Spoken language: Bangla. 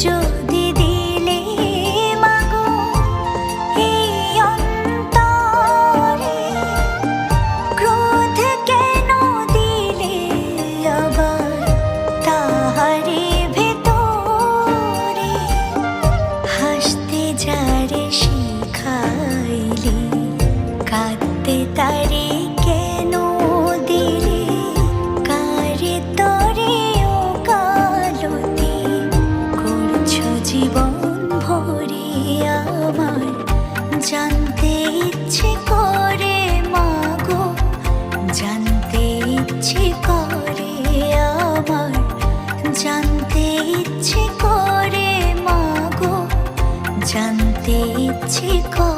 যদি দিলে মাগো এই অন্তরে, ক্রোধ কেন দিলে আবার তাহারে ভেতরে? হাসতে যারে শিখাইলে, কাঁদতে তারে কেন দিলে? কারে তরে ও কালতি করছো জীবন ভরে আমার? জানতে ইচ্ছে করে মাগো, জানতে ইচ্ছে করে আমার, জানতে ইচ্ছে করে মাগো, জানতে ইচ্ছে করে।